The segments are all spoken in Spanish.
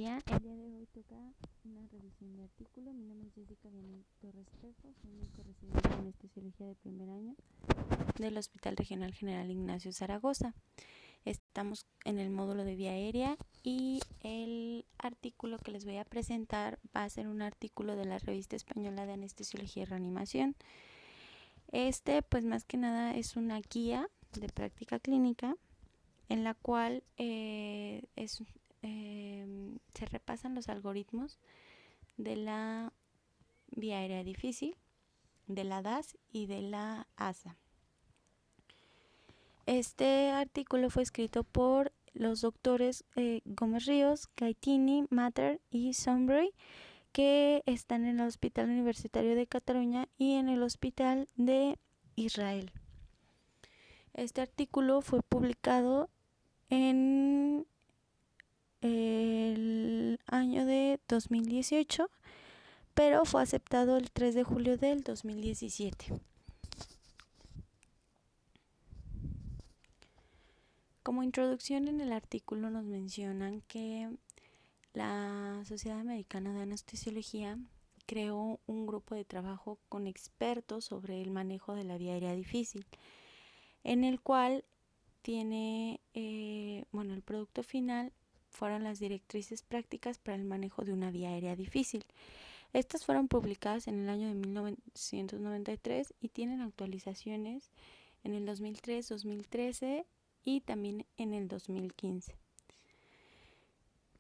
día. El día de hoy toca una revisión de artículo. Mi nombre es Jessica Vianey Torres Trejo, soy médico residente en anestesiología de primer año del Hospital Regional General Ignacio Zaragoza. Estamos en el módulo de vía aérea y el artículo que les voy a presentar va a ser un artículo de la Revista Española de Anestesiología y Reanimación. Pues más que nada es una guía de práctica clínica en la cual se repasan los algoritmos de la vía aérea difícil, de la DAS y de la ASA. Este artículo fue escrito por los doctores Gómez Ríos, Gaitini, Mater y Sombray, que están en el Hospital Universitario de Cataluña y en el Hospital de Israel. Este artículo fue publicado en el año de 2018, pero fue aceptado el 3 de julio del 2017. Como introducción, en el artículo nos mencionan que la Sociedad Americana de Anestesiología creó un grupo de trabajo con expertos sobre el manejo de la vía aérea difícil, en el cual tiene, el producto final fueron las directrices prácticas para el manejo de una vía aérea difícil. Estas fueron publicadas en el año de 1993 y tienen actualizaciones en el 2003, 2013 y también en el 2015.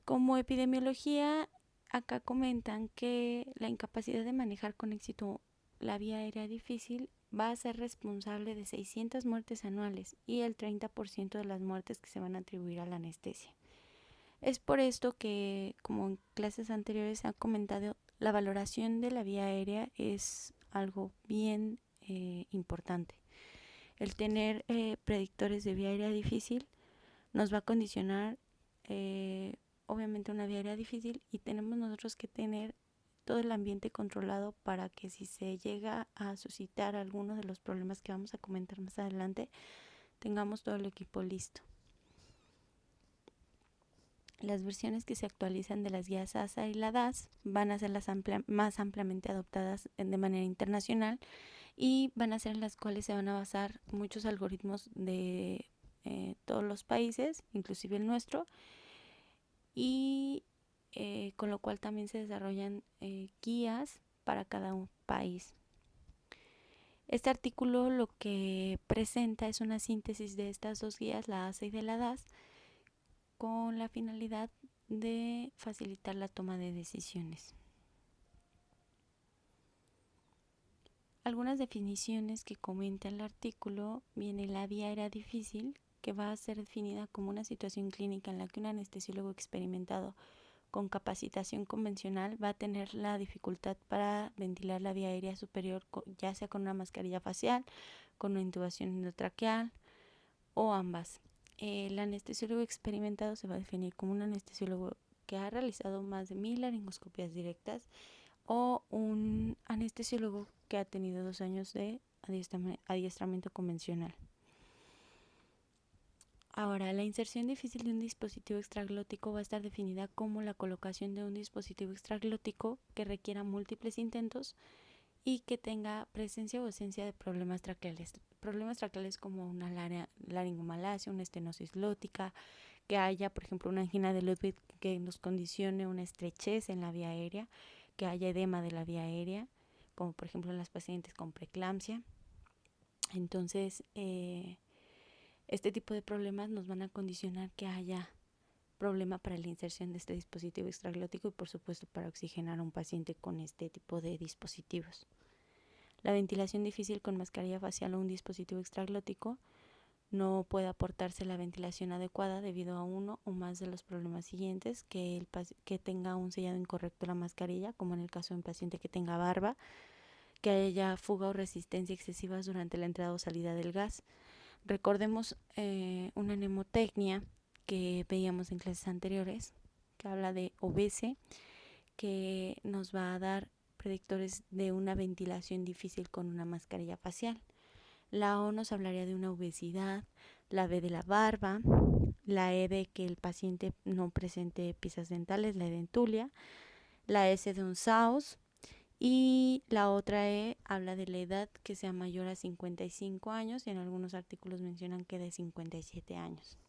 Como epidemiología, acá comentan que la incapacidad de manejar con éxito la vía aérea difícil va a ser responsable de 600 muertes anuales y el 30% de las muertes que se van a atribuir a la anestesia. Es por esto que, como en clases anteriores se ha comentado, la valoración de la vía aérea es algo bien importante. El tener predictores de vía aérea difícil nos va a condicionar obviamente una vía aérea difícil, y tenemos nosotros que tener todo el ambiente controlado para que si se llega a suscitar alguno de los problemas que vamos a comentar más adelante, tengamos todo el equipo listo. Las versiones que se actualizan de las guías ASA y la DAS van a ser las más ampliamente adoptadas de manera internacional y van a ser en las cuales se van a basar muchos algoritmos de todos los países, inclusive el nuestro, y con lo cual también se desarrollan guías para cada país. Este artículo lo que presenta es una síntesis de estas dos guías, la ASA y de la DAS, con la finalidad de facilitar la toma de decisiones. Algunas definiciones que comenta el artículo: viene la vía aérea difícil, que va a ser definida como una situación clínica en la que un anestesiólogo experimentado con capacitación convencional va a tener la dificultad para ventilar la vía aérea superior, ya sea con una mascarilla facial, con una intubación endotraqueal o ambas. El anestesiólogo experimentado se va a definir como un anestesiólogo que ha realizado más de 1000 laringoscopias directas o un anestesiólogo que ha tenido 2 años de adiestramiento convencional. Ahora, la inserción difícil de un dispositivo extraglótico va a estar definida como la colocación de un dispositivo extraglótico que requiera múltiples intentos y que tenga presencia o ausencia de problemas traqueales. Problemas traqueales como una laringomalacia, una estenosis glótica, que haya, por ejemplo, una angina de Ludwig que nos condicione una estrechez en la vía aérea, que haya edema de la vía aérea, como por ejemplo en las pacientes con preeclampsia. Entonces, este tipo de problemas nos van a condicionar que haya problema para la inserción de este dispositivo extraglótico y por supuesto para oxigenar a un paciente con este tipo de dispositivos. La ventilación difícil con mascarilla facial o un dispositivo extraglótico no puede aportarse la ventilación adecuada debido a uno o más de los problemas siguientes: que tenga un sellado incorrecto la mascarilla, como en el caso de un paciente que tenga barba, que haya fuga o resistencia excesivas durante la entrada o salida del gas. Recordemos una mnemotecnia que veíamos en clases anteriores, que habla de OBESE, que nos va a dar predictores de una ventilación difícil con una mascarilla facial. La O nos hablaría de una obesidad, la B de la barba, la E de que el paciente no presente piezas dentales, la edentulia, la S de un SAOS, y la otra E habla de la edad que sea mayor a 55 años y en algunos artículos mencionan que de 57 años.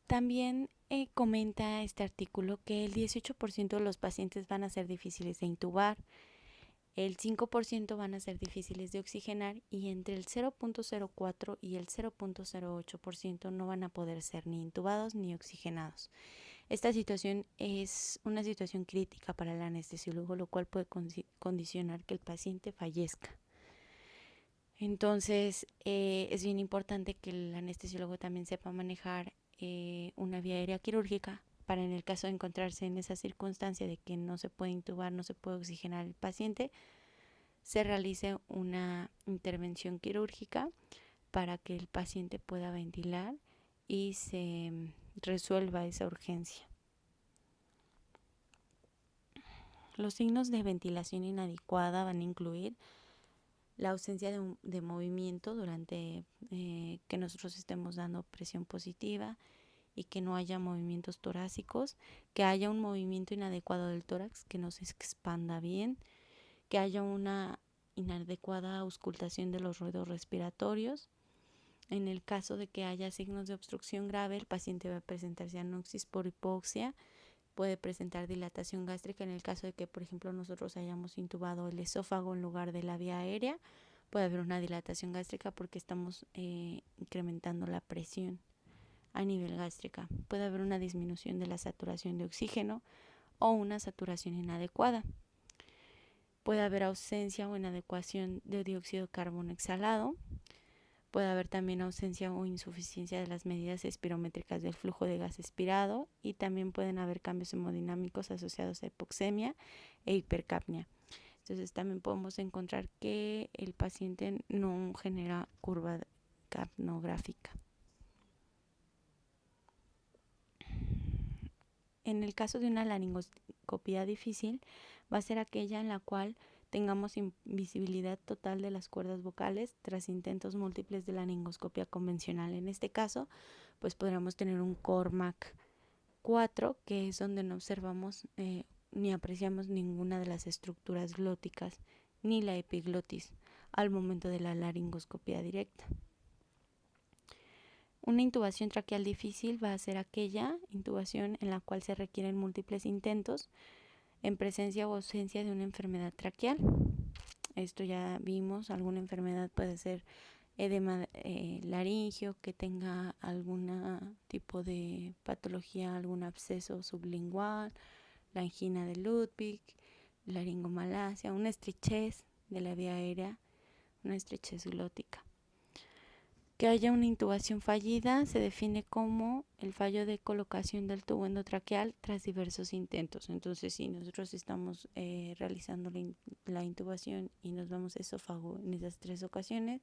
También comenta este artículo que el 18% de los pacientes van a ser difíciles de intubar, el 5% van a ser difíciles de oxigenar y entre el 0.04 y el 0.08% no van a poder ser ni intubados ni oxigenados. Esta situación es una situación crítica para el anestesiólogo, lo cual puede condicionar que el paciente fallezca. Entonces, es bien importante que el anestesiólogo también sepa manejar una vía aérea quirúrgica para, en el caso de encontrarse en esa circunstancia de que no se puede intubar, no se puede oxigenar el paciente, se realice una intervención quirúrgica para que el paciente pueda ventilar y se resuelva esa urgencia. Los signos de ventilación inadecuada van a incluir la ausencia de movimiento durante que nosotros estemos dando presión positiva y que no haya movimientos torácicos, que haya un movimiento inadecuado del tórax, que no se expanda bien, que haya una inadecuada auscultación de los ruidos respiratorios. En el caso de que haya signos de obstrucción grave, el paciente va a presentar cianosis por hipoxia, puede presentar dilatación gástrica. En el caso de que, por ejemplo, nosotros hayamos intubado el esófago en lugar de la vía aérea, puede haber una dilatación gástrica porque estamos incrementando la presión a nivel gástrica. Puede haber una disminución de la saturación de oxígeno o una saturación inadecuada. Puede haber ausencia o inadecuación de dióxido de carbono exhalado. Puede haber también ausencia o insuficiencia de las medidas espirométricas del flujo de gas expirado y también pueden haber cambios hemodinámicos asociados a hipoxemia e hipercapnia. Entonces también podemos encontrar que el paciente no genera curva capnográfica. En el caso de una laringoscopía difícil, va a ser aquella en la cual tengamos invisibilidad total de las cuerdas vocales tras intentos múltiples de laringoscopia convencional. En este caso, pues podríamos tener un Cormack 4, que es donde no observamos ni apreciamos ninguna de las estructuras glóticas ni la epiglotis al momento de la laringoscopia directa. Una intubación traqueal difícil va a ser aquella intubación en la cual se requieren múltiples intentos en presencia o ausencia de una enfermedad traqueal. Esto ya vimos, alguna enfermedad puede ser edema laringio, que tenga algún tipo de patología, algún absceso sublingual, la angina de Ludwig, laringomalacia, una estrechez de la vía aérea, una estrechez glótica. Que haya una intubación fallida se define como el fallo de colocación del tubo endotraqueal tras diversos intentos. Entonces, si nosotros estamos realizando la intubación y nos vamos a esófago en esas 3 ocasiones,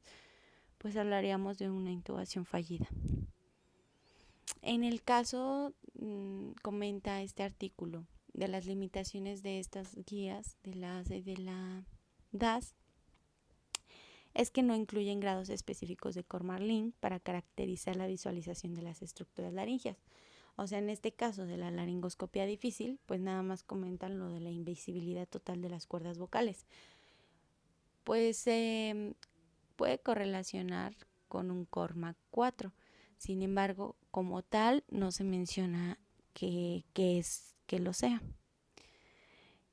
pues hablaríamos de una intubación fallida. En el caso, comenta este artículo, de las limitaciones de estas guías de la ASA y de la DAS, es que no incluyen grados específicos de Cormarlin para caracterizar la visualización de las estructuras laringias. O sea, en este caso de la laringoscopia difícil, pues nada más comentan lo de la invisibilidad total de las cuerdas vocales. Pues puede correlacionar con un Cormack 4. Sin embargo, como tal, no se menciona que lo sea.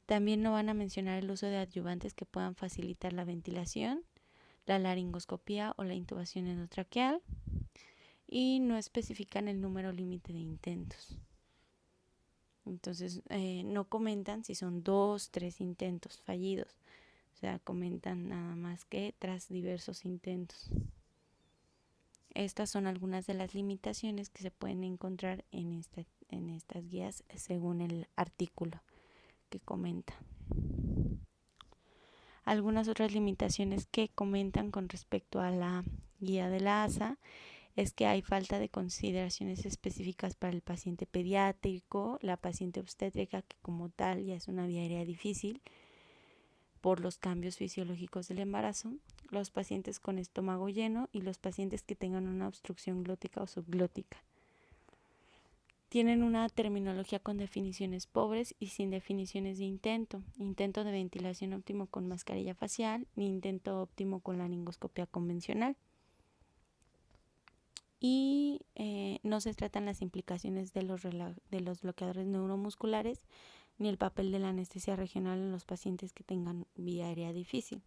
También no van a mencionar el uso de adyuvantes que puedan facilitar la ventilación, la laringoscopía o la intubación endotraqueal, y no especifican el número límite de intentos. Entonces no comentan si son 2, 3 intentos fallidos. O sea, comentan nada más que tras diversos intentos. Estas son algunas de las limitaciones que se pueden encontrar en estas guías según el artículo que comenta. Algunas otras limitaciones que comentan con respecto a la guía de la ASA es que hay falta de consideraciones específicas para el paciente pediátrico, la paciente obstétrica, que como tal ya es una vía aérea difícil por los cambios fisiológicos del embarazo, los pacientes con estómago lleno y los pacientes que tengan una obstrucción glótica o subglótica. Tienen una terminología con definiciones pobres y sin definiciones de intento de ventilación óptimo con mascarilla facial, ni intento óptimo con laringoscopia convencional. Y no se tratan las implicaciones de los bloqueadores neuromusculares ni el papel de la anestesia regional en los pacientes que tengan vía aérea difícil.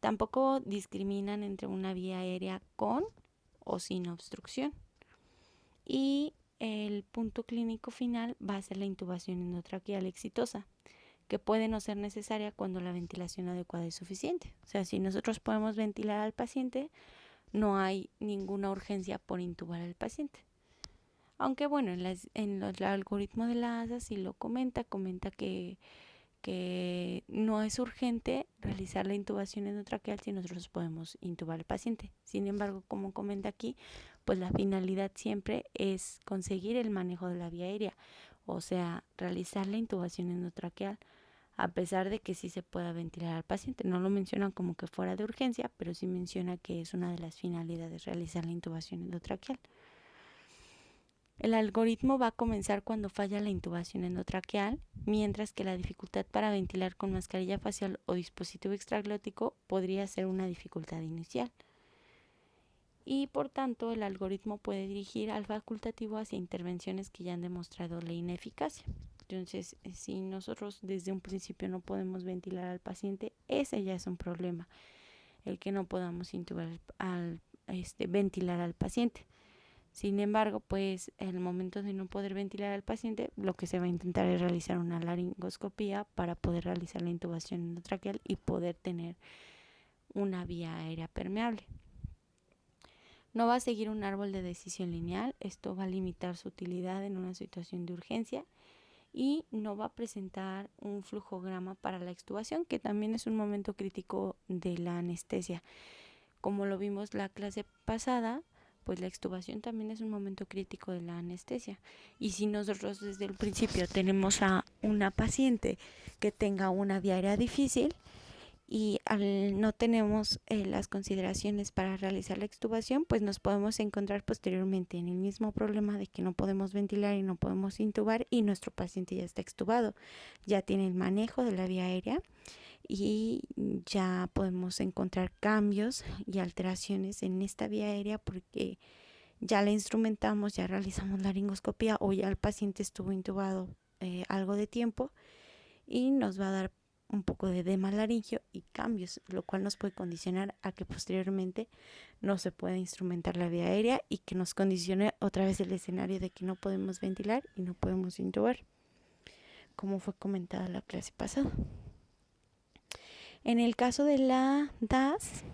Tampoco discriminan entre una vía aérea con o sin obstrucción. Y el punto clínico final va a ser la intubación endotraqueal exitosa, que puede no ser necesaria cuando la ventilación adecuada es suficiente. O sea, si nosotros podemos ventilar al paciente, no hay ninguna urgencia por intubar al paciente. Aunque bueno, en el algoritmo de la ASA sí lo comenta que no es urgente realizar la intubación endotraqueal si nosotros podemos intubar al paciente. Sin embargo, como comenta aquí, pues la finalidad siempre es conseguir el manejo de la vía aérea, o sea, realizar la intubación endotraqueal, a pesar de que sí se pueda ventilar al paciente. No lo mencionan como que fuera de urgencia, pero sí menciona que es una de las finalidades realizar la intubación endotraqueal. El algoritmo va a comenzar cuando falla la intubación endotraqueal, mientras que la dificultad para ventilar con mascarilla facial o dispositivo extraglótico podría ser una dificultad inicial. Y por tanto, el algoritmo puede dirigir al facultativo hacia intervenciones que ya han demostrado la ineficacia. Entonces, si nosotros desde un principio no podemos ventilar al paciente, ese ya es un problema, el que no podamos ventilar al paciente. Sin embargo, pues en el momento de no poder ventilar al paciente, lo que se va a intentar es realizar una laringoscopía para poder realizar la intubación endotraqueal y poder tener una vía aérea permeable. No va a seguir un árbol de decisión lineal, esto va a limitar su utilidad en una situación de urgencia y no va a presentar un flujograma para la extubación, que también es un momento crítico de la anestesia. Como lo vimos la clase pasada, pues la extubación también es un momento crítico de la anestesia. Y si nosotros desde el principio tenemos a una paciente que tenga una vía aérea difícil y no tenemos las consideraciones para realizar la extubación, pues nos podemos encontrar posteriormente en el mismo problema de que no podemos ventilar y no podemos intubar y nuestro paciente ya está extubado, ya tiene el manejo de la vía aérea y ya podemos encontrar cambios y alteraciones en esta vía aérea porque ya la instrumentamos, ya realizamos laringoscopía o ya el paciente estuvo intubado algo de tiempo y nos va a dar un poco de edema laringio y cambios, lo cual nos puede condicionar a que posteriormente no se pueda instrumentar la vía aérea y que nos condicione otra vez el escenario de que no podemos ventilar y no podemos intubar, como fue comentada la clase pasada. En el caso de la DAS,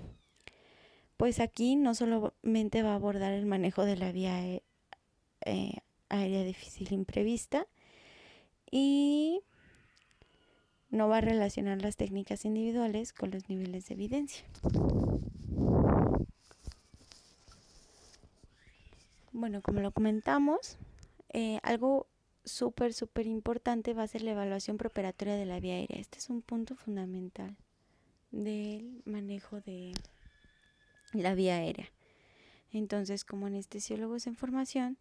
pues aquí no solamente va a abordar el manejo de la vía aérea difícil imprevista y no va a relacionar las técnicas individuales con los niveles de evidencia. Bueno, como lo comentamos, algo súper importante va a ser la evaluación preoperatoria de la vía aérea. Este es un punto fundamental del manejo de la vía aérea. Entonces, como anestesiólogos en formación,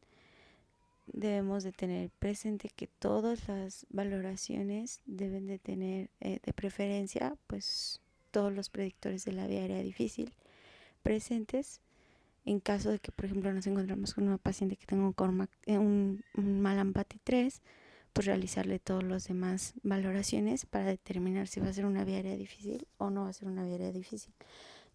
debemos de tener presente que todas las valoraciones deben de tener de preferencia, pues todos los predictores de la vía aérea difícil presentes. En caso de que, por ejemplo, nos encontramos con una paciente que tenga un Mallampati 3, pues realizarle todas las demás valoraciones para determinar si va a ser una vía aérea difícil o no va a ser una vía aérea difícil,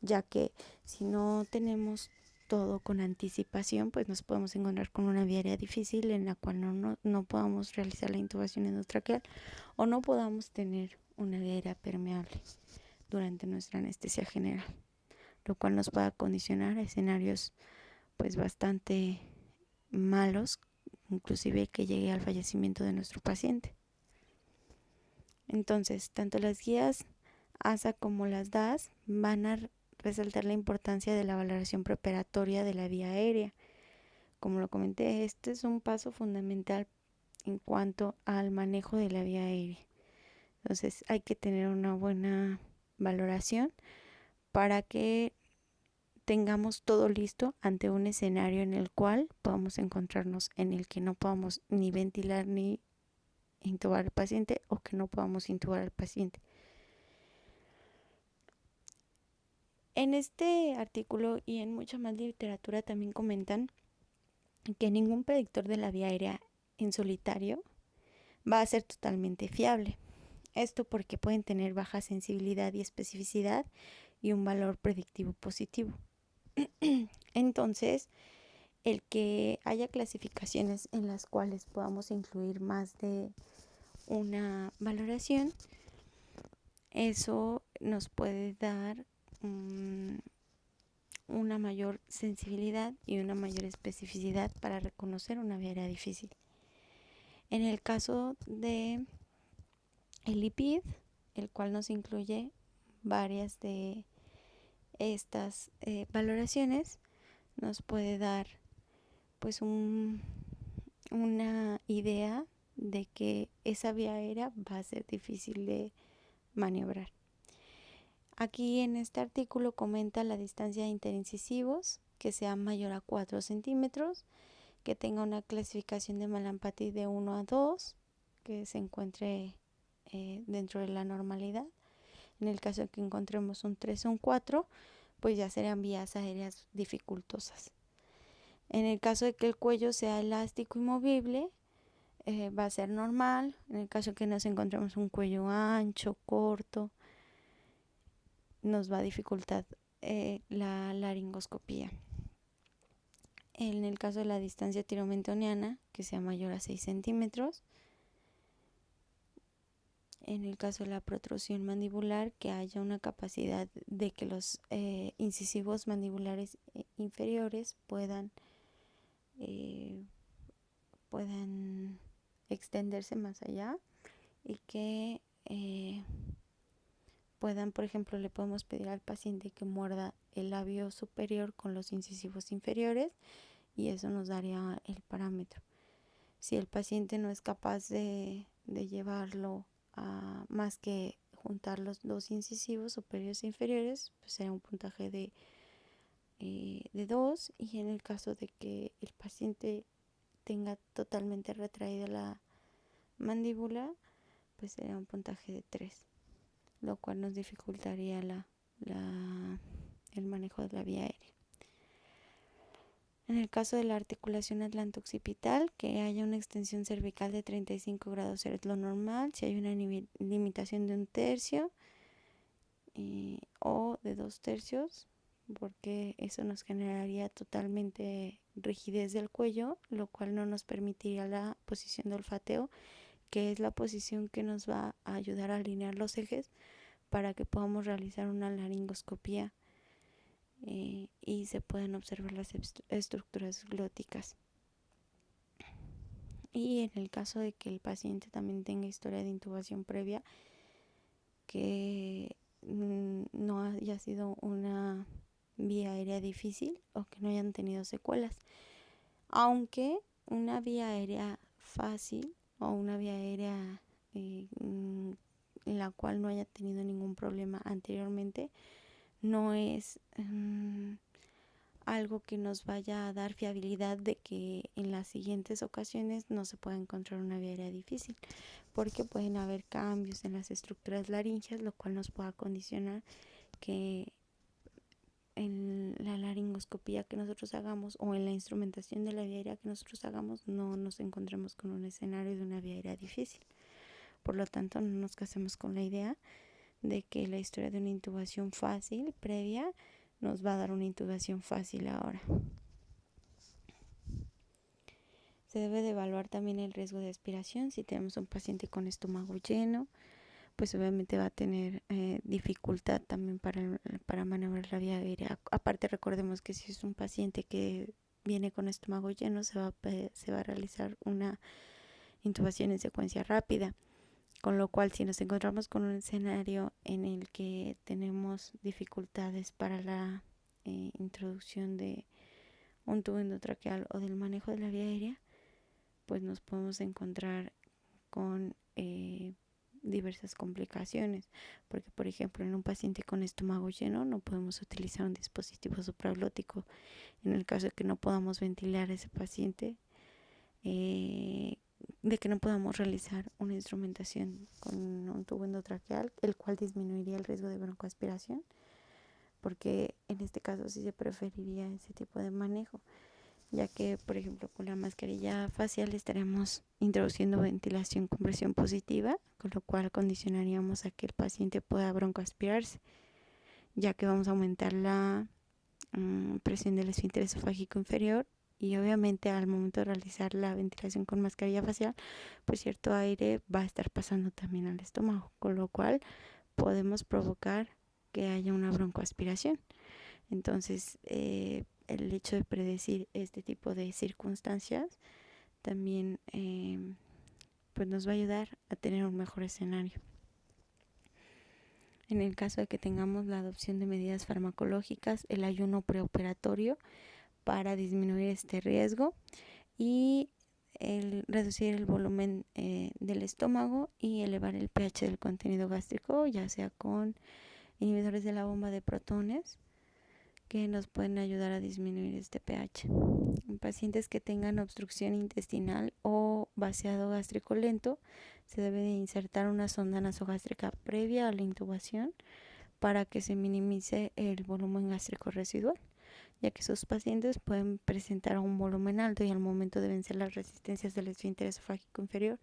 ya que si no tenemos todo con anticipación, pues nos podemos encontrar con una vía aérea difícil en la cual no podamos realizar la intubación endotraqueal o no podamos tener una vía aérea permeable durante nuestra anestesia general, lo cual nos pueda condicionar a escenarios pues bastante malos, inclusive que llegue al fallecimiento de nuestro paciente. Entonces, tanto las guías ASA como las DAS van a resaltar la importancia de la valoración preoperatoria de la vía aérea. Como lo comenté, este es un paso fundamental en cuanto al manejo de la vía aérea. Entonces hay que tener una buena valoración para que tengamos todo listo ante un escenario en el cual podamos encontrarnos, en el que no podamos ni ventilar ni intubar al paciente, o que no podamos intubar al paciente. En este artículo y en mucha más literatura también comentan que ningún predictor de la vía aérea en solitario va a ser totalmente fiable. Esto porque pueden tener baja sensibilidad y especificidad y un valor predictivo positivo. Entonces, el que haya clasificaciones en las cuales podamos incluir más de una valoración, eso nos puede dar una mayor sensibilidad y una mayor especificidad para reconocer una vía aérea difícil. En el caso de el IPID, el cual nos incluye varias de estas valoraciones, nos puede dar pues una idea de que esa vía aérea va a ser difícil de maniobrar. Aquí en este artículo comenta la distancia interincisivos que sea mayor a 4 centímetros, que tenga una clasificación de Mallampati de 1 a 2, que se encuentre dentro de la normalidad. En el caso de que encontremos un 3 o un 4, pues ya serían vías aéreas dificultosas. En el caso de que el cuello sea elástico y movible, va a ser normal. En el caso de que nos encontremos un cuello ancho, corto, nos va a dificultar la laringoscopía. En el caso de la distancia tiromentoniana, que sea mayor a 6 centímetros. En el caso de la protrusión mandibular, que haya una capacidad de que los incisivos mandibulares inferiores puedan extenderse más allá, y que puedan, por ejemplo, le podemos pedir al paciente que muerda el labio superior con los incisivos inferiores, y eso nos daría el parámetro. Si el paciente no es capaz de llevarlo a más que juntar los dos incisivos superiores e inferiores, pues será un puntaje de 2, y en el caso de que el paciente tenga totalmente retraída la mandíbula, pues sería un puntaje de 3, lo cual nos dificultaría el manejo de la vía aérea. En el caso de la articulación atlanto-occipital, que haya una extensión cervical de 35 grados es lo normal. Si hay una limitación de 1/3 o de 2/3, porque eso nos generaría totalmente rigidez del cuello, lo cual no nos permitiría la posición de olfateo, que es la posición que nos va a ayudar a alinear los ejes para que podamos realizar una laringoscopía y se pueden observar las estructuras glóticas. Y en el caso de que el paciente también tenga historia de intubación previa, que no haya sido una vía aérea difícil o que no hayan tenido secuelas, aunque una vía aérea fácil o una vía aérea en la cual no haya tenido ningún problema anteriormente, no es algo que nos vaya a dar fiabilidad de que en las siguientes ocasiones no se pueda encontrar una vía aérea difícil, porque pueden haber cambios en las estructuras laringeas, lo cual nos pueda condicionar que en la laringoscopía que nosotros hagamos o en la instrumentación de la vía aérea que nosotros hagamos no nos encontremos con un escenario de una vía aérea difícil. Por lo tanto, no nos casemos con la idea de que la historia de una intubación fácil previa nos va a dar una intubación fácil ahora. Se debe de evaluar también el riesgo de aspiración. Si tenemos un paciente con estómago lleno, pues obviamente va a tener dificultad también para maniobrar la vía aérea. Aparte, recordemos que si es un paciente que viene con estómago lleno, se va a realizar una intubación en secuencia rápida. Con lo cual, si nos encontramos con un escenario en el que tenemos dificultades para la introducción de un tubo endotraqueal o del manejo de la vía aérea, pues nos podemos encontrar con diversas complicaciones, porque por ejemplo en un paciente con estómago lleno no podemos utilizar un dispositivo supraglótico. En el caso de que no podamos ventilar a ese paciente, de que no podamos realizar una instrumentación con un tubo endotraqueal, el cual disminuiría el riesgo de broncoaspiración, porque en este caso sí se preferiría ese tipo de manejo, ya que por ejemplo con la mascarilla facial estaremos introduciendo ventilación con presión positiva, con lo cual condicionaríamos a que el paciente pueda broncoaspirarse, ya que vamos a aumentar la presión del esfínter esofágico inferior, y obviamente al momento de realizar la ventilación con mascarilla facial, pues cierto aire va a estar pasando también al estómago, con lo cual podemos provocar que haya una broncoaspiración. Entonces, el hecho de predecir este tipo de circunstancias también pues nos va a ayudar a tener un mejor escenario. En el caso de que tengamos la adopción de medidas farmacológicas, el ayuno preoperatorio para disminuir este riesgo y reducir el volumen del estómago y elevar el pH del contenido gástrico, ya sea con inhibidores de la bomba de protones que nos pueden ayudar a disminuir este pH. En pacientes que tengan obstrucción intestinal o vaciado gástrico lento, se debe de insertar una sonda nasogástrica previa a la intubación para que se minimice el volumen gástrico residual, ya que sus pacientes pueden presentar un volumen alto y al momento de vencer las resistencias del esfínter esofágico inferior,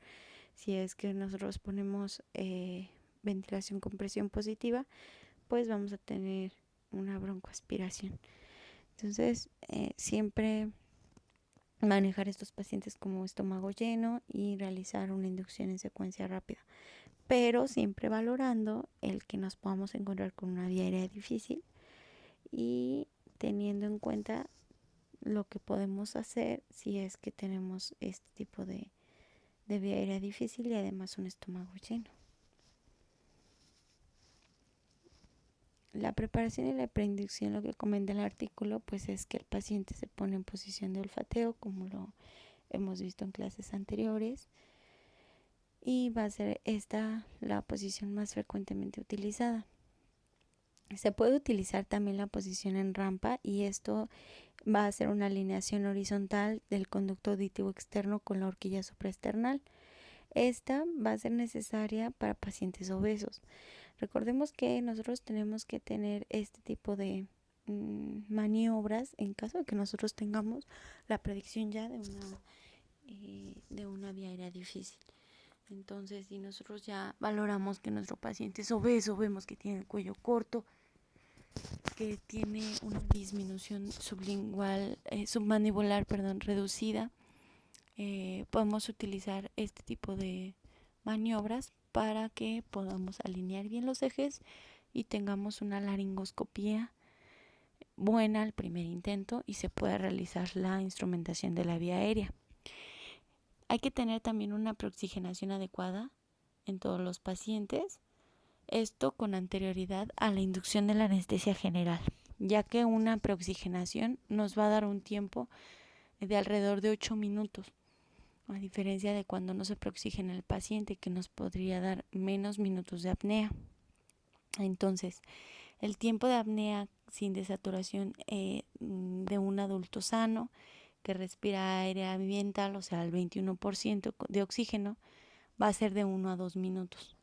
si es que nosotros ponemos ventilación con presión positiva, pues vamos a tener una broncoaspiración. Entonces, siempre manejar estos pacientes como estómago lleno y realizar una inducción en secuencia rápida, pero siempre valorando el que nos podamos encontrar con una vía aérea difícil y teniendo en cuenta lo que podemos hacer si es que tenemos este tipo de vía aérea difícil y además un estómago lleno. La preparación y la preinducción, lo que comenta el artículo, pues es que el paciente se pone en posición de olfateo, como lo hemos visto en clases anteriores, y va a ser esta la posición más frecuentemente utilizada. Se puede utilizar también la posición en rampa, y esto va a ser una alineación horizontal del conducto auditivo externo con la horquilla supraesternal. Esta va a ser necesaria para pacientes obesos. Recordemos que nosotros tenemos que tener este tipo de maniobras en caso de que nosotros tengamos la predicción ya de una vía aérea difícil. Entonces, si nosotros ya valoramos que nuestro paciente es obeso, vemos que tiene el cuello corto, que tiene una disminución submandibular, reducida, podemos utilizar este tipo de maniobras para que podamos alinear bien los ejes y tengamos una laringoscopía buena al primer intento y se pueda realizar la instrumentación de la vía aérea. Hay que tener también una preoxigenación adecuada en todos los pacientes, esto con anterioridad a la inducción de la anestesia general, ya que una preoxigenación nos va a dar un tiempo de alrededor de 8 minutos, a diferencia de cuando no se preoxigena el paciente, que nos podría dar menos minutos de apnea. Entonces, el tiempo de apnea sin desaturación de un adulto sano que respira aire ambiental, o sea, el 21% de oxígeno, va a ser de 1 a 2 minutos.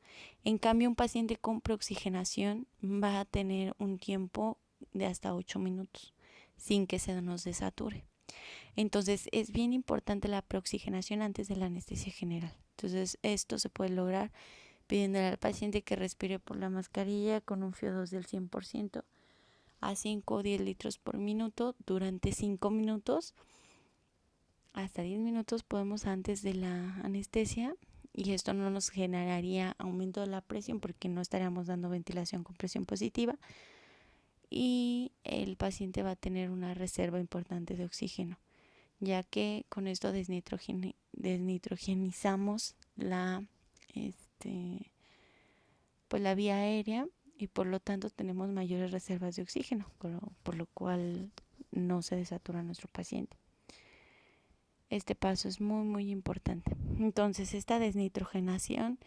En cambio, un paciente con preoxigenación va a tener un tiempo de hasta 8 minutos sin que se nos desature. Entonces, es bien importante la preoxigenación antes de la anestesia general. Entonces, esto se puede lograr pidiéndole al paciente que respire por la mascarilla con un FiO2 del 100% a 5 o 10 litros por minuto durante 5 minutos. Hasta 10 minutos podemos antes de la anestesia, y esto no nos generaría aumento de la presión porque no estaríamos dando ventilación con presión positiva, y el paciente va a tener una reserva importante de oxígeno, ya que con esto desnitrogenizamos pues la vía aérea, y por lo tanto tenemos mayores reservas de oxígeno, por lo cual no se desatura nuestro paciente. Este paso es muy muy importante. Entonces, esta desnitrogenación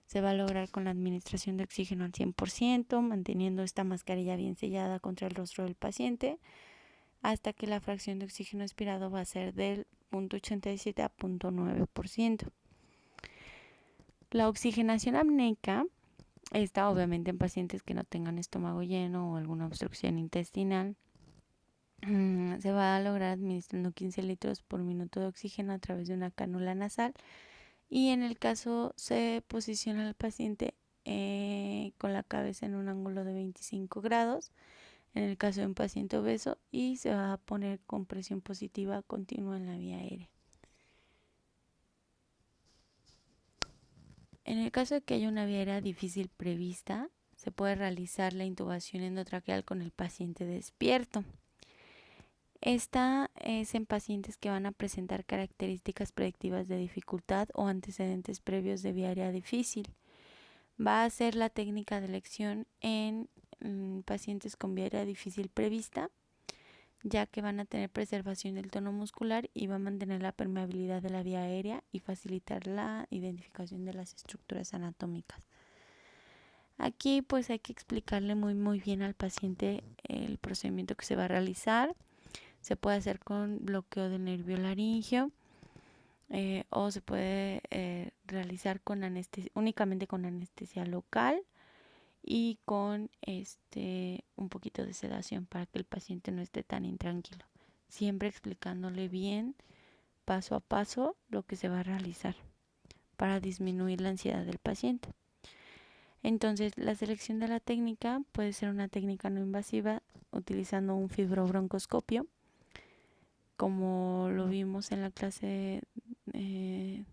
Se va a lograr con la administración de oxígeno al 100%, manteniendo esta mascarilla bien sellada contra el rostro del paciente, hasta que la fracción de oxígeno expirado va a ser del 0.87 a 0.9%. La oxigenación apneica está obviamente en pacientes que no tengan estómago lleno o alguna obstrucción intestinal. Se va a lograr administrando 15 litros por minuto de oxígeno a través de una cánula nasal, y en el caso se posiciona al paciente con la cabeza en un ángulo de 25 grados, en el caso de un paciente obeso, y se va a poner con presión positiva continua en la vía aérea. En el caso de que haya una vía aérea difícil prevista, se puede realizar la intubación endotraqueal con el paciente despierto. Esta es en pacientes que van a presentar características predictivas de dificultad o antecedentes previos de vía aérea difícil. Va a ser la técnica de elección en pacientes con vía aérea difícil prevista, ya que van a tener preservación del tono muscular y va a mantener la permeabilidad de la vía aérea y facilitar la identificación de las estructuras anatómicas. Aquí pues hay que explicarle muy bien al paciente el procedimiento que se va a realizar. Se puede hacer con bloqueo del nervio laringio o se puede realizar con únicamente con anestesia local y con un poquito de sedación para que el paciente no esté tan intranquilo. Siempre explicándole bien, paso a paso, lo que se va a realizar para disminuir la ansiedad del paciente. Entonces, la selección de la técnica puede ser una técnica no invasiva utilizando un fibrobroncoscopio, como lo vimos en la clase de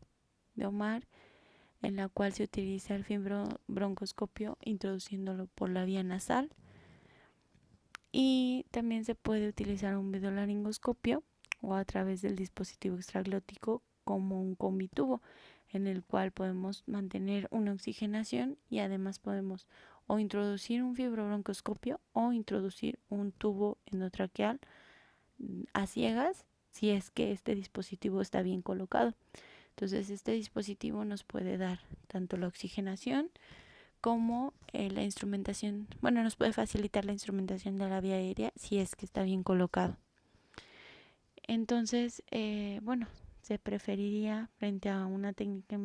Omar, en la cual se utiliza el fibrobroncoscopio introduciéndolo por la vía nasal, y también se puede utilizar un videolaringoscopio o a través del dispositivo extraglótico como un combitubo, en el cual podemos mantener una oxigenación y además podemos o introducir un fibrobroncoscopio o introducir un tubo endotraqueal a ciegas si es que este dispositivo está bien colocado. Entonces este dispositivo nos puede dar tanto la oxigenación como la instrumentación, nos puede facilitar la instrumentación de la vía aérea si es que está bien colocado. Entonces, se preferiría frente a una técnica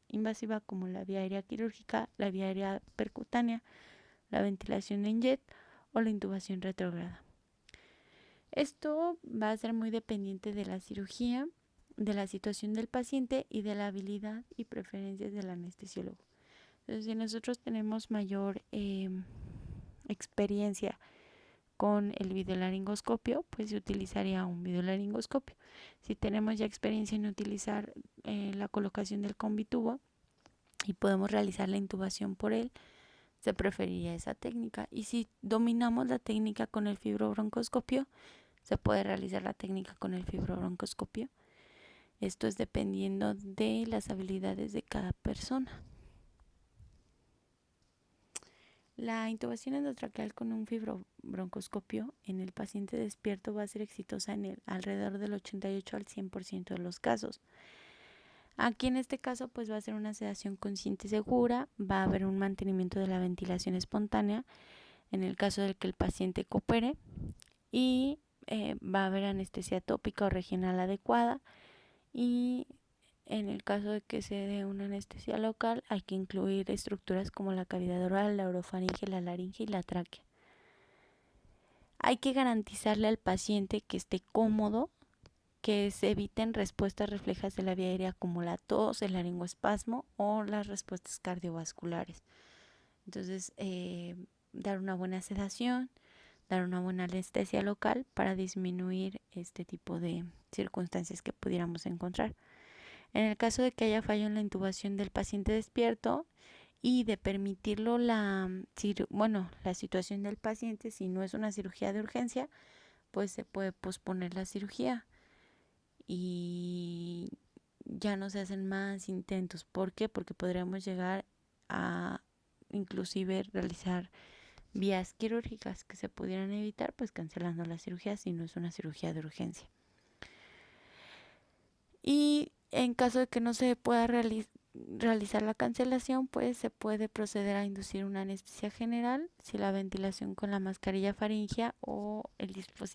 invasiva como la vía aérea quirúrgica, la vía aérea percutánea, la ventilación en jet o la intubación retrógrada. Esto va a ser muy dependiente de la cirugía, de la situación del paciente y de la habilidad y preferencias del anestesiólogo. Entonces, si nosotros tenemos mayor experiencia con el videolaringoscopio, pues se utilizaría un videolaringoscopio. Si tenemos ya experiencia en utilizar la colocación del combitubo y podemos realizar la intubación por él, se preferiría esa técnica. Y si dominamos la técnica con el fibrobroncoscopio, se puede realizar la técnica con el fibrobroncoscopio. Esto es dependiendo de las habilidades de cada persona. La intubación endotraqueal con un fibrobroncoscopio en el paciente despierto va a ser exitosa en alrededor del 88 al 100% de los casos. Aquí en este caso pues va a ser una sedación consciente y segura, va a haber un mantenimiento de la ventilación espontánea en el caso de que el paciente coopere, y va a haber anestesia tópica o regional adecuada, y en el caso de que se dé una anestesia local hay que incluir estructuras como la cavidad oral, la orofaringe, la laringe y la tráquea. Hay que garantizarle al paciente que esté cómodo, que se eviten respuestas reflejas de la vía aérea como la tos, el laringoespasmo o las respuestas cardiovasculares. Entonces, dar una buena sedación, dar una buena anestesia local para disminuir este tipo de circunstancias que pudiéramos encontrar. En el caso de que haya fallo en la intubación del paciente despierto y de permitirlo la situación del paciente, si no es una cirugía de urgencia, pues se puede posponer la cirugía y ya no se hacen más intentos. ¿Por qué? Porque podríamos llegar a inclusive realizar vías quirúrgicas que se pudieran evitar, pues cancelando la cirugía si no es una cirugía de urgencia. Y en caso de que no se pueda realizar la cancelación, pues se puede proceder a inducir una anestesia general si la ventilación con la mascarilla faríngea o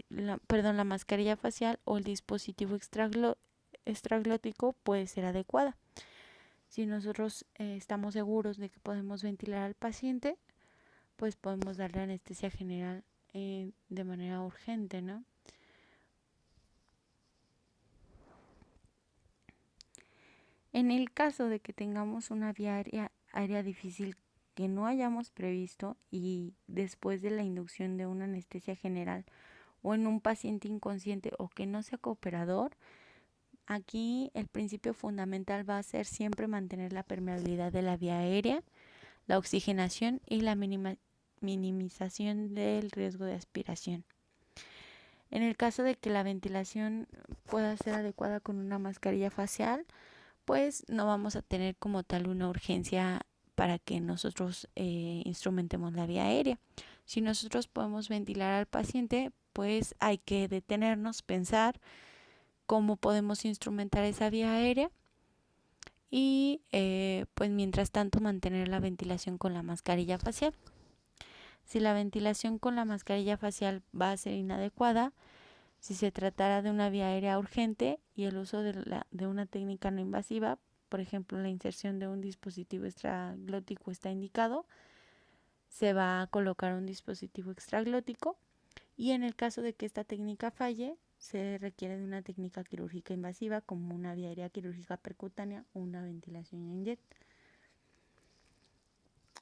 la mascarilla facial o el dispositivo extraglótico puede ser adecuada. Si nosotros estamos seguros de que podemos ventilar al paciente, pues podemos darle anestesia general de manera urgente, ¿no? En el caso de que tengamos una vía aérea difícil que no hayamos previsto y después de la inducción de una anestesia general o en un paciente inconsciente o que no sea cooperador, aquí el principio fundamental va a ser siempre mantener la permeabilidad de la vía aérea, la oxigenación y la minimización del riesgo de aspiración. En el caso de que la ventilación pueda ser adecuada con una mascarilla facial, pues no vamos a tener como tal una urgencia para que nosotros instrumentemos la vía aérea. Si nosotros podemos ventilar al paciente, pues hay que detenernos, pensar cómo podemos instrumentar esa vía aérea y pues mientras tanto mantener la ventilación con la mascarilla facial. Si la ventilación con la mascarilla facial va a ser inadecuada, si se tratara de una vía aérea urgente y el uso de una técnica no invasiva, por ejemplo la inserción de un dispositivo extraglótico está indicado, se va a colocar un dispositivo extraglótico y en el caso de que esta técnica falle, se requiere de una técnica quirúrgica invasiva como una vía aérea quirúrgica percutánea o una ventilación in-jet.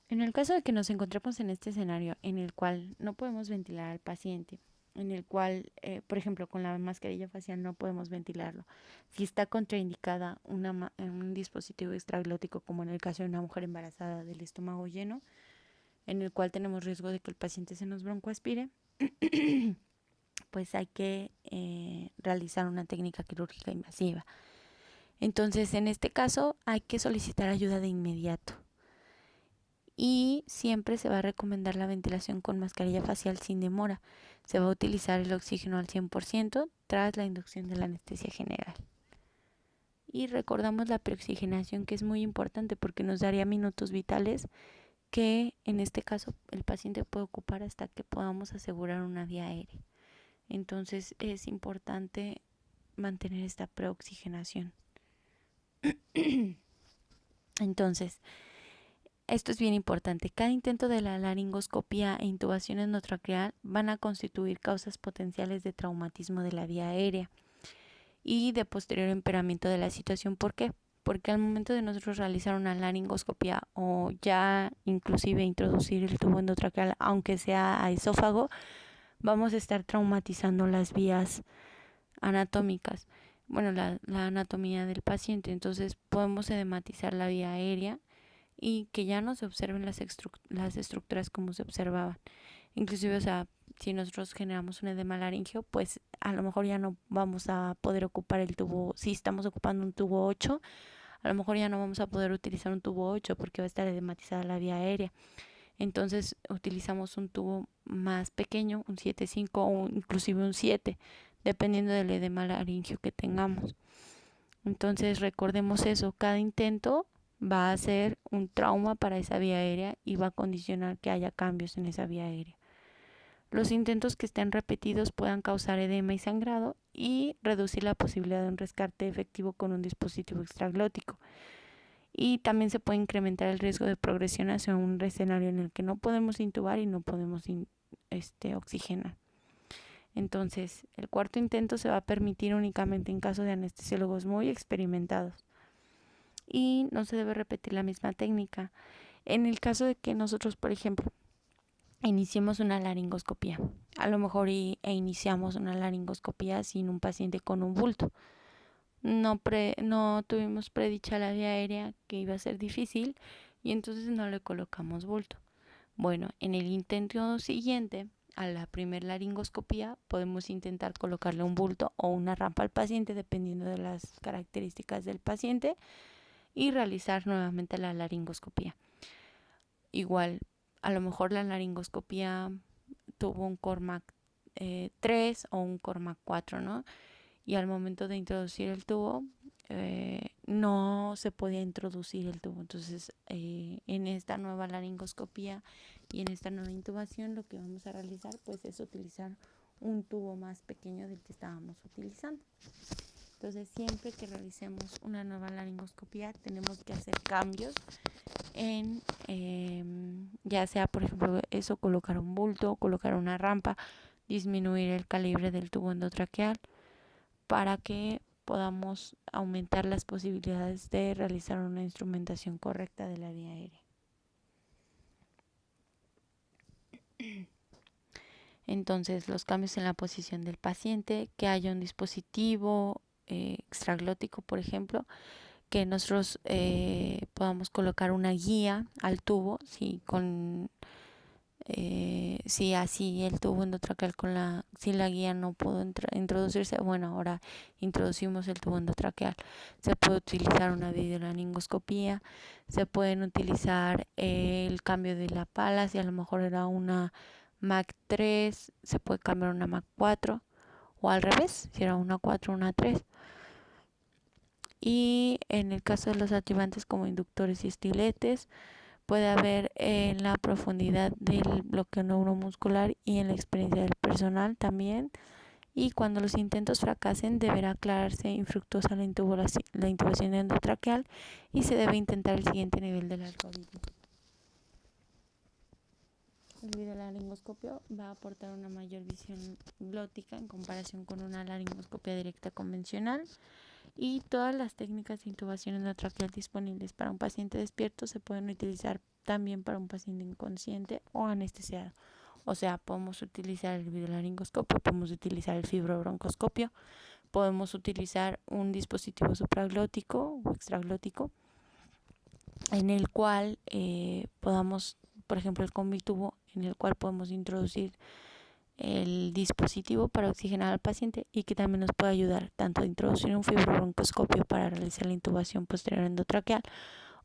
En el caso de que nos encontremos en este escenario en el cual no podemos ventilar al paciente, en el cual, por ejemplo, con la mascarilla facial no podemos ventilarlo, si está contraindicada un dispositivo extraglótico, como en el caso de una mujer embarazada del estómago lleno, en el cual tenemos riesgo de que el paciente se nos broncoaspire, pues hay que realizar una técnica quirúrgica invasiva. Entonces, en este caso, hay que solicitar ayuda de inmediato. Y siempre se va a recomendar la ventilación con mascarilla facial sin demora. Se va a utilizar el oxígeno al 100% tras la inducción de la anestesia general. Y recordamos la preoxigenación, que es muy importante porque nos daría minutos vitales que en este caso el paciente puede ocupar hasta que podamos asegurar una vía aérea. Entonces es importante mantener esta preoxigenación. Entonces, esto es bien importante. Cada intento de la laringoscopía e intubación endotraqueal van a constituir causas potenciales de traumatismo de la vía aérea y de posterior empeoramiento de la situación. ¿Por qué? Porque al momento de nosotros realizar una laringoscopia o ya inclusive introducir el tubo endotraqueal, aunque sea a esófago, vamos a estar traumatizando las vías anatómicas, bueno, la anatomía del paciente. Entonces podemos edematizar la vía aérea y que ya no se observen las estructuras como se observaban. Inclusive, o sea, si nosotros generamos un edema laringeo, pues a lo mejor ya no vamos a poder ocupar el tubo. Si estamos ocupando un tubo 8, a lo mejor ya no vamos a poder utilizar un tubo 8 porque va a estar edematizada la vía aérea. Entonces utilizamos un tubo más pequeño, un 7.5 o inclusive un 7, dependiendo del edema laringeo que tengamos. Entonces recordemos eso, cada intento va a ser un trauma para esa vía aérea y va a condicionar que haya cambios en esa vía aérea. Los intentos que estén repetidos puedan causar edema y sangrado y reducir la posibilidad de un rescate efectivo con un dispositivo extraglótico. Y también se puede incrementar el riesgo de progresión hacia un escenario en el que no podemos intubar y no podemos oxigenar. Entonces, el cuarto intento se va a permitir únicamente en caso de anestesiólogos muy experimentados y no se debe repetir la misma técnica. En el caso de que nosotros, por ejemplo, iniciemos una laringoscopía, a lo mejor iniciamos una laringoscopía sin un paciente con un bulto. No tuvimos predicha la vía aérea, que iba a ser difícil, y entonces no le colocamos bulto. Bueno, en el intento siguiente, a la primer laringoscopía, podemos intentar colocarle un bulto o una rampa al paciente, dependiendo de las características del paciente, y realizar nuevamente la laringoscopía. Igual, a lo mejor la laringoscopía tuvo un Cormac 3 o un Cormac 4, ¿no? Y al momento de introducir el tubo, no se podía introducir el tubo. Entonces, en esta nueva laringoscopía y en esta nueva intubación, lo que vamos a realizar pues es utilizar un tubo más pequeño del que estábamos utilizando. Entonces, siempre que realicemos una nueva laringoscopía, tenemos que hacer cambios en, ya sea, por ejemplo, eso, colocar un bulto, colocar una rampa, disminuir el calibre del tubo endotraqueal para que podamos aumentar las posibilidades de realizar una instrumentación correcta de la vía aérea. Entonces, los cambios en la posición del paciente, que haya un dispositivo extraglótico, por ejemplo, que nosotros podamos colocar una guía al tubo, si así el tubo endotraqueal si la guía no pudo introducirse, bueno, ahora introducimos el tubo endotraqueal. Se puede utilizar una videolaringoscopía, se pueden utilizar el cambio de la pala, si a lo mejor era una Mac 3, se puede cambiar a una Mac 4, o al revés, si era una 4, una 3. Y en el caso de los activantes como inductores y estiletes, puede haber en la profundidad del bloqueo neuromuscular y en la experiencia del personal también. Y cuando los intentos fracasen, deberá aclararse infructuosa la intubación endotraqueal y se debe intentar el siguiente nivel del algoritmo. El videolaringoscopio va a aportar una mayor visión glótica en comparación con una laringoscopia directa convencional, y todas las técnicas de intubación endotraqueal disponibles para un paciente despierto se pueden utilizar también para un paciente inconsciente o anestesiado. O sea, podemos utilizar el videolaringoscopio, podemos utilizar el fibrobroncoscopio, podemos utilizar un dispositivo supraglótico o extraglótico en el cual podamos, por ejemplo, el combitubo, en el cual podemos introducir el dispositivo para oxigenar al paciente y que también nos puede ayudar tanto a introducir un fibrobroncoscopio para realizar la intubación posterior endotraqueal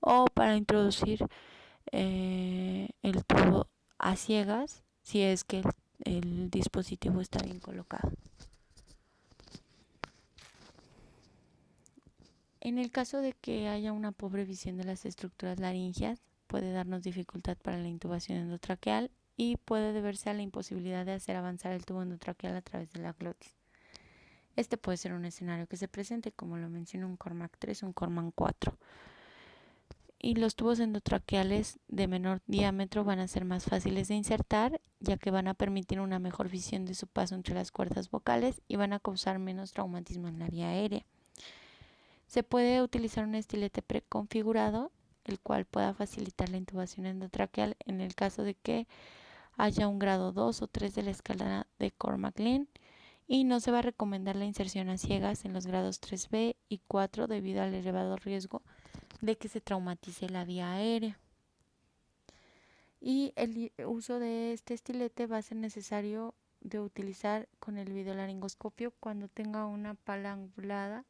o para introducir el tubo a ciegas si es que el dispositivo está bien colocado. En el caso de que haya una pobre visión de las estructuras laringeas, puede darnos dificultad para la intubación endotraqueal y puede deberse a la imposibilidad de hacer avanzar el tubo endotraqueal a través de la glotis. Este puede ser un escenario que se presente, como lo mencioné, un Cormac 3, un Cormac 4. Y los tubos endotraqueales de menor diámetro van a ser más fáciles de insertar, ya que van a permitir una mejor visión de su paso entre las cuerdas vocales y van a causar menos traumatismo en la vía aérea. Se puede utilizar un estilete preconfigurado, el cual pueda facilitar la intubación endotraqueal en el caso de que haya un grado 2 o 3 de la escala de Cormac-Lin, y no se va a recomendar la inserción a ciegas en los grados 3B y 4 debido al elevado riesgo de que se traumatice la vía aérea. Y el uso de este estilete va a ser necesario de utilizar con el videolaringoscopio cuando tenga una pala angulada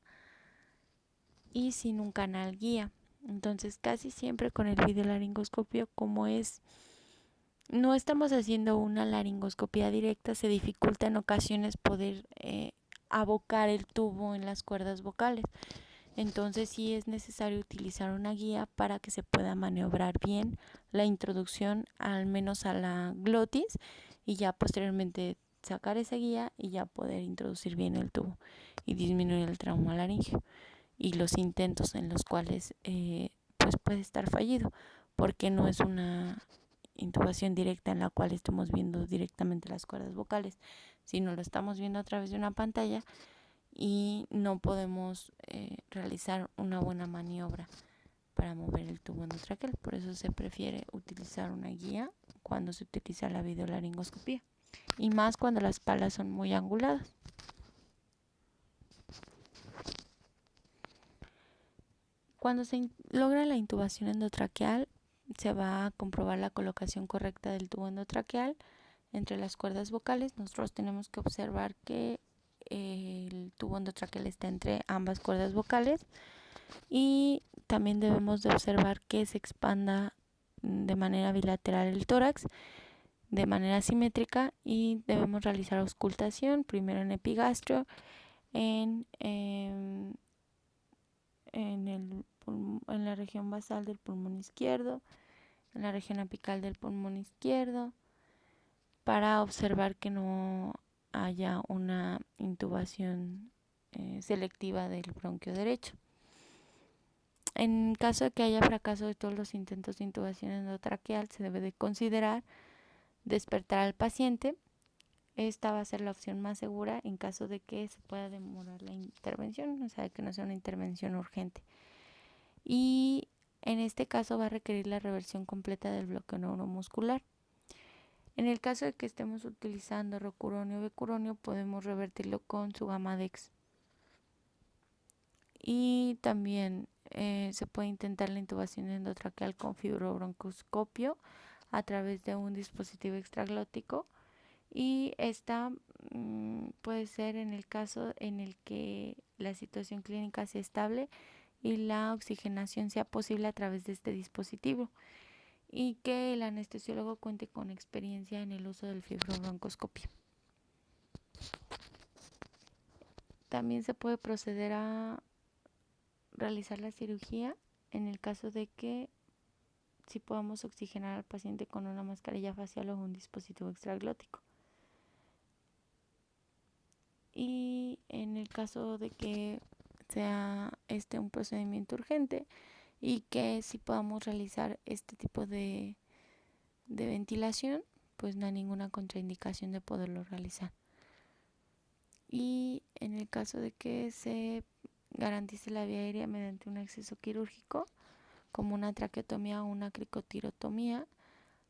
y sin un canal guía. Entonces, casi siempre con el videolaringoscopio, como no estamos haciendo una laringoscopía directa, se dificulta en ocasiones poder abocar el tubo en las cuerdas vocales. Entonces sí es necesario utilizar una guía para que se pueda maniobrar bien la introducción al menos a la glotis, y ya posteriormente sacar esa guía y ya poder introducir bien el tubo y disminuir el trauma laríngeo y los intentos en los cuales pues puede estar fallido, porque no es una intubación directa en la cual estamos viendo directamente las cuerdas vocales, sino lo estamos viendo a través de una pantalla y no podemos realizar una buena maniobra para mover el tubo endotraqueal. Por eso se prefiere utilizar una guía cuando se utiliza la videolaringoscopía, y más cuando las palas son muy anguladas. Cuando se logra la intubación endotraqueal, se va a comprobar la colocación correcta del tubo endotraqueal entre las cuerdas vocales. Nosotros tenemos que observar que el tubo endotraqueal está entre ambas cuerdas vocales, y también debemos de observar que se expanda de manera bilateral el tórax de manera simétrica, y debemos realizar auscultación primero en epigastrio, en la región basal del pulmón izquierdo, en la región apical del pulmón izquierdo, para observar que no haya una intubación selectiva del bronquio derecho. En caso de que haya fracaso de todos los intentos de intubación endotraqueal, se debe de considerar despertar al paciente. Esta va a ser la opción más segura en caso de que se pueda demorar la intervención, o sea, que no sea una intervención urgente. Y en este caso va a requerir la reversión completa del bloqueo neuromuscular. En el caso de que estemos utilizando rocuronio o becuronio, podemos revertirlo con Sugamadex. Y también se puede intentar la intubación endotraqueal con fibrobroncoscopio a través de un dispositivo extraglótico. Y esta puede ser en el caso en el que la situación clínica sea estable y la oxigenación sea posible a través de este dispositivo, y que el anestesiólogo cuente con experiencia en el uso del fibrobroncoscopio. También se puede proceder a realizar la cirugía en el caso de que si podamos oxigenar al paciente con una mascarilla facial o un dispositivo extraglótico. Y en el caso de que sea un procedimiento urgente y que si podamos realizar este tipo de ventilación, pues no hay ninguna contraindicación de poderlo realizar. Y en el caso de que se garantice la vía aérea mediante un acceso quirúrgico, como una traqueotomía o una cricotirotomía,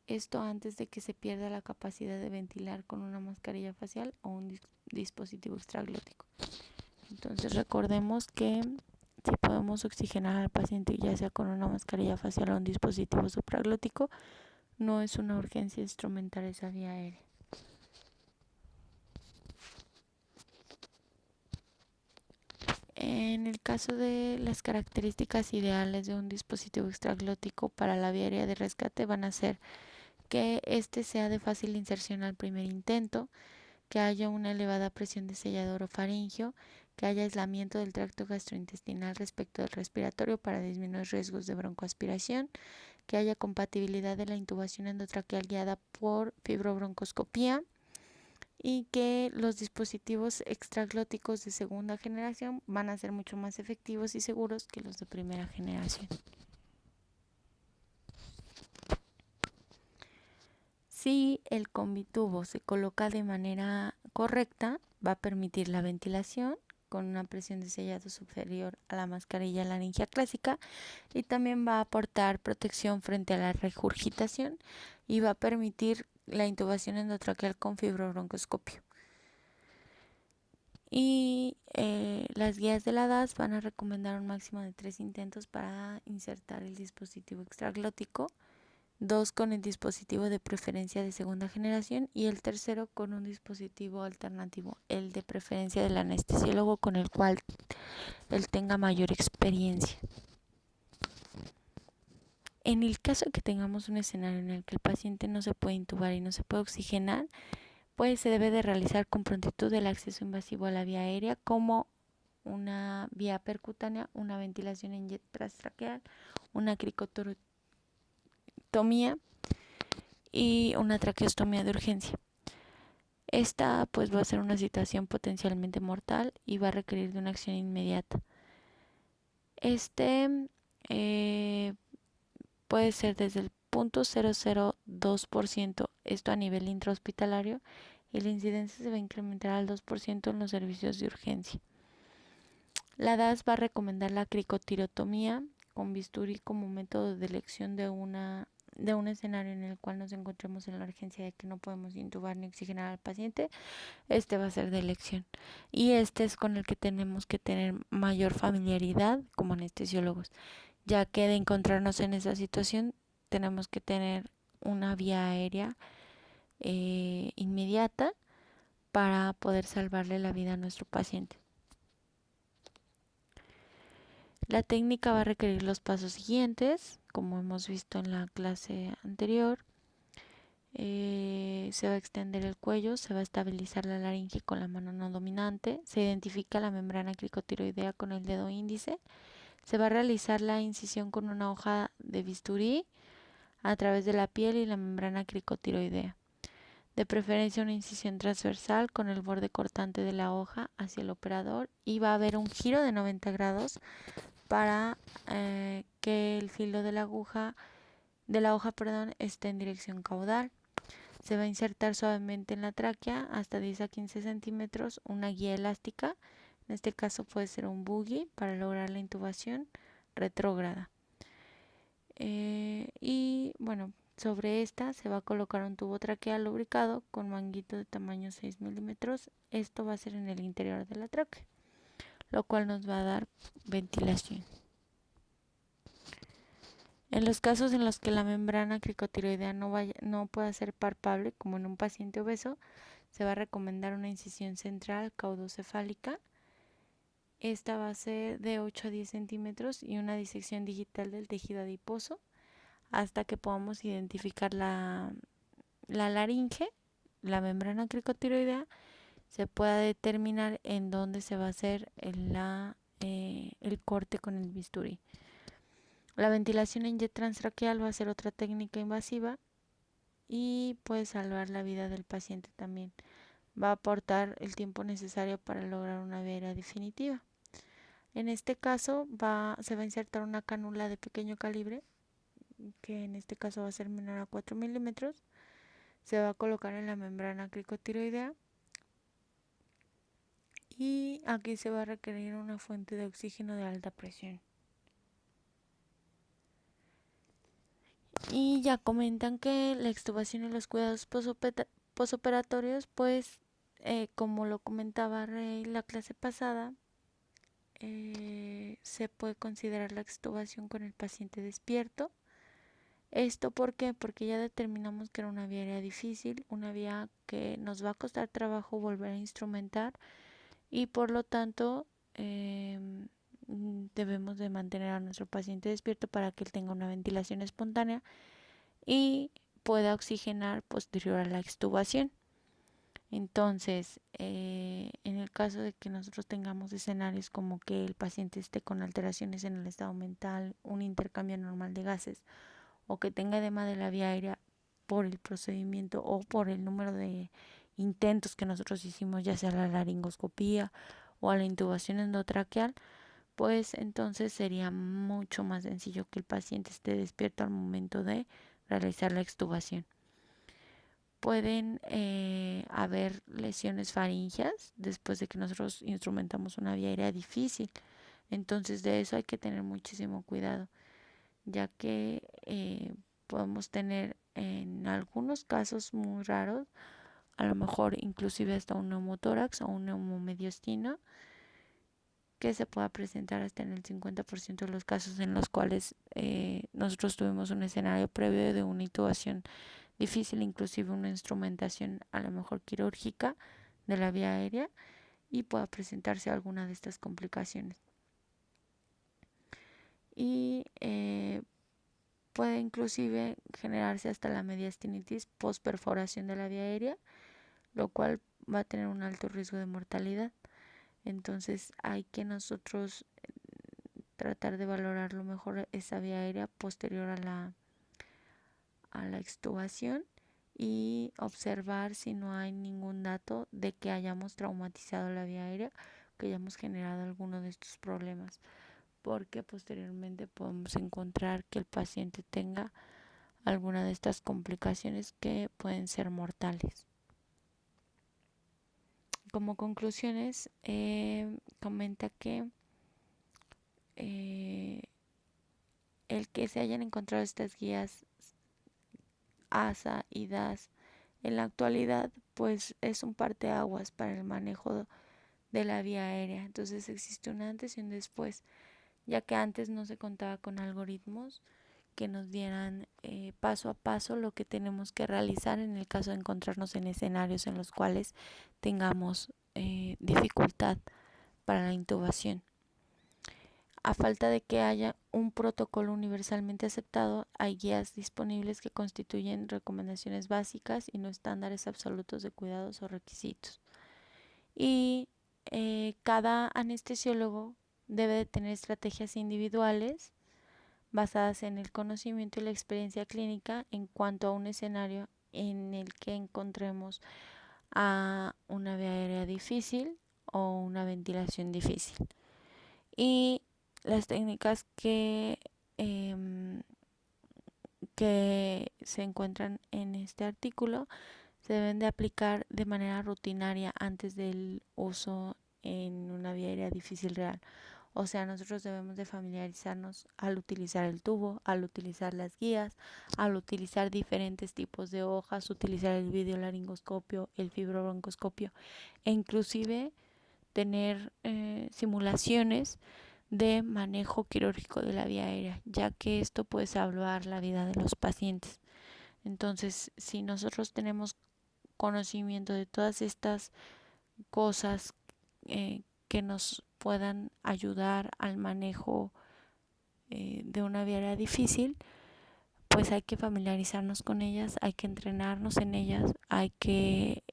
esto antes de que se pierda la capacidad de ventilar con una mascarilla facial o un dispositivo extraglótico. Entonces recordemos que si podemos oxigenar al paciente ya sea con una mascarilla facial o un dispositivo supraglótico, no es una urgencia instrumentar esa vía aérea. En el caso de las características ideales de un dispositivo extraglótico para la vía aérea de rescate van a ser que este sea de fácil inserción al primer intento, que haya una elevada presión de sellador o faringio, que haya aislamiento del tracto gastrointestinal respecto del respiratorio para disminuir riesgos de broncoaspiración, que haya compatibilidad de la intubación endotraqueal guiada por fibrobroncoscopía, y que los dispositivos extraglóticos de segunda generación van a ser mucho más efectivos y seguros que los de primera generación. Si el combitubo se coloca de manera correcta, va a permitir la ventilación con una presión de sellado superior a la mascarilla laringia clásica, y también va a aportar protección frente a la regurgitación y va a permitir la intubación endotraqueal con fibrobroncoscopio. Y las guías de la DAS van a recomendar un máximo de 3 intentos para insertar el dispositivo extraglótico, 2 con el dispositivo de preferencia de segunda generación y el tercero con un dispositivo alternativo, el de preferencia del anestesiólogo con el cual él tenga mayor experiencia. En el caso de que tengamos un escenario en el que el paciente no se puede intubar y no se puede oxigenar, pues se debe de realizar con prontitud el acceso invasivo a la vía aérea, como una vía percutánea, una ventilación intratraqueal, una cricotomía y una traqueostomía de urgencia. Esta pues va a ser una situación potencialmente mortal y va a requerir de una acción inmediata. Puede ser desde el 0.002%, esto a nivel intrahospitalario, y la incidencia se va a incrementar al 2% en los servicios de urgencia. La DAS va a recomendar la cricotirotomía con bisturí como método de elección de un escenario en el cual nos encontremos en la urgencia de que no podemos intubar ni oxigenar al paciente. Este va a ser de elección, y este es con el que tenemos que tener mayor familiaridad como anestesiólogos, ya que de encontrarnos en esa situación tenemos que tener una vía aérea inmediata para poder salvarle la vida a nuestro paciente. La técnica va a requerir los pasos siguientes, como hemos visto en la clase anterior. Se va a extender el cuello, se va a estabilizar la laringe con la mano no dominante, se identifica la membrana cricotiroidea con el dedo índice, Se va a realizar la incisión con una hoja de bisturí a través de la piel y la membrana cricotiroidea. De preferencia una incisión transversal con el borde cortante de la hoja hacia el operador, y va a haber un giro de 90 grados para que el filo de la hoja esté en dirección caudal. Se va a insertar suavemente en la tráquea hasta 10 a 15 centímetros una guía elástica. En este caso puede ser un buggy para lograr la intubación retrógrada. Y bueno, sobre esta se va a colocar un tubo traqueal lubricado con manguito de tamaño 6 milímetros. Esto va a ser en el interior de la tráquea, lo cual nos va a dar ventilación. En los casos en los que la membrana cricotiroidea no pueda ser palpable, como en un paciente obeso, se va a recomendar una incisión central caudocefálica. Esta va a ser de 8 a 10 centímetros y una disección digital del tejido adiposo hasta que podamos identificar la laringe, la membrana cricotiroidea, se pueda determinar en dónde se va a hacer el corte con el bisturí. La ventilación en jet transtraqueal va a ser otra técnica invasiva y puede salvar la vida del paciente también. Va a aportar el tiempo necesario para lograr una vía aérea definitiva. En este caso se va a insertar una cánula de pequeño calibre, que en este caso va a ser menor a 4 milímetros. Se va a colocar en la membrana cricotiroidea y aquí se va a requerir una fuente de oxígeno de alta presión. Y ya comentan que la extubación y los cuidados posoperatorios, pues como lo comentaba Rey la clase pasada, se puede considerar la extubación con el paciente despierto. ¿Esto por qué? Porque ya determinamos que era una vía aérea difícil, una vía que nos va a costar trabajo volver a instrumentar, y por lo tanto debemos de mantener a nuestro paciente despierto para que él tenga una ventilación espontánea y pueda oxigenar posterior a la extubación. Entonces, en el caso de que nosotros tengamos escenarios como que el paciente esté con alteraciones en el estado mental, un intercambio normal de gases, o que tenga edema de la vía aérea por el procedimiento o por el número de intentos que nosotros hicimos, ya sea la laringoscopía o a la intubación endotraqueal, pues entonces sería mucho más sencillo que el paciente esté despierto al momento de realizar la extubación. Pueden haber lesiones faríngeas después de que nosotros instrumentamos una vía aérea difícil. Entonces de eso hay que tener muchísimo cuidado, ya que podemos tener en algunos casos muy raros, a lo mejor inclusive hasta un neumotórax o un neumomediastino, que se pueda presentar hasta en el 50% de los casos en los cuales nosotros tuvimos un escenario previo de una intubación difícil, inclusive una instrumentación a lo mejor quirúrgica de la vía aérea, y pueda presentarse alguna de estas complicaciones. Y puede inclusive generarse hasta la mediastinitis postperforación de la vía aérea, lo cual va a tener un alto riesgo de mortalidad. Entonces hay que nosotros tratar de valorar lo mejor esa vía aérea posterior a la extubación y observar si no hay ningún dato de que hayamos traumatizado la vía aérea, que hayamos generado alguno de estos problemas, porque posteriormente podemos encontrar que el paciente tenga alguna de estas complicaciones que pueden ser mortales. Como conclusiones, comenta que el que se hayan encontrado estas guías ASA y DAS en la actualidad, pues es un parteaguas para el manejo de la vía aérea. Entonces existe un antes y un después, ya que antes no se contaba con algoritmos que nos dieran paso a paso lo que tenemos que realizar en el caso de encontrarnos en escenarios en los cuales tengamos dificultad para la intubación. A falta de que haya un protocolo universalmente aceptado, hay guías disponibles que constituyen recomendaciones básicas y no estándares absolutos de cuidados o requisitos. Y cada anestesiólogo debe de tener estrategias individuales basadas en el conocimiento y la experiencia clínica en cuanto a un escenario en el que encontremos a una vía aérea difícil o una ventilación difícil. Y las técnicas que se encuentran en este artículo se deben de aplicar de manera rutinaria antes del uso en una vía aérea difícil real. O sea, nosotros debemos de familiarizarnos al utilizar el tubo, al utilizar las guías, al utilizar diferentes tipos de hojas, utilizar el videolaringoscopio, el fibrobroncoscopio e inclusive tener simulaciones de manejo quirúrgico de la vía aérea, ya que esto puede salvar la vida de los pacientes. Entonces, si nosotros tenemos conocimiento de todas estas cosas que nos puedan ayudar al manejo de una vía aérea difícil, pues hay que familiarizarnos con ellas, hay que entrenarnos en ellas, hay que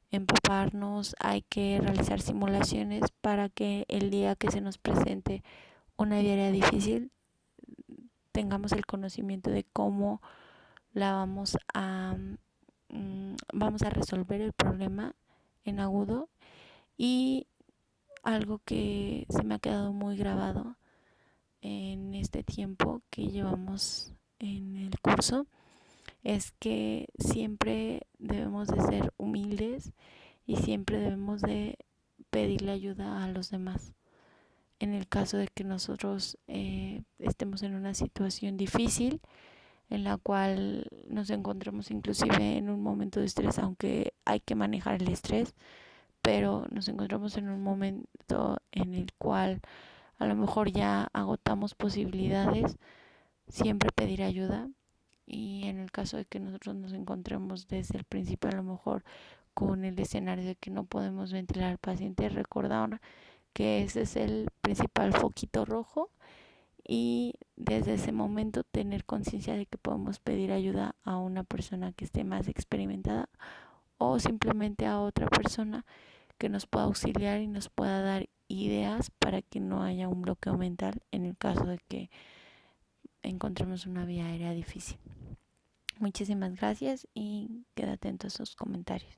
empaparnos, hay que realizar simulaciones para que el día que se nos presente una vía aérea difícil tengamos el conocimiento de cómo la vamos a resolver el problema en agudo. Y algo que se me ha quedado muy grabado en este tiempo que llevamos en el curso es que siempre debemos de ser humildes y siempre debemos de pedirle ayuda a los demás. En el caso de que nosotros estemos en una situación difícil, en la cual nos encontremos inclusive en un momento de estrés, aunque hay que manejar el estrés, pero nos encontramos en un momento en el cual a lo mejor ya agotamos posibilidades, siempre pedir ayuda. Y en el caso de que nosotros nos encontremos desde el principio a lo mejor con el escenario de que no podemos ventilar al paciente, recordar que ese es el principal foquito rojo y desde ese momento tener conciencia de que podemos pedir ayuda a una persona que esté más experimentada o simplemente a otra persona que nos pueda auxiliar y nos pueda dar ideas para que no haya un bloqueo mental en el caso de que encontremos una vía aérea difícil. Muchísimas gracias y queda atento a sus comentarios.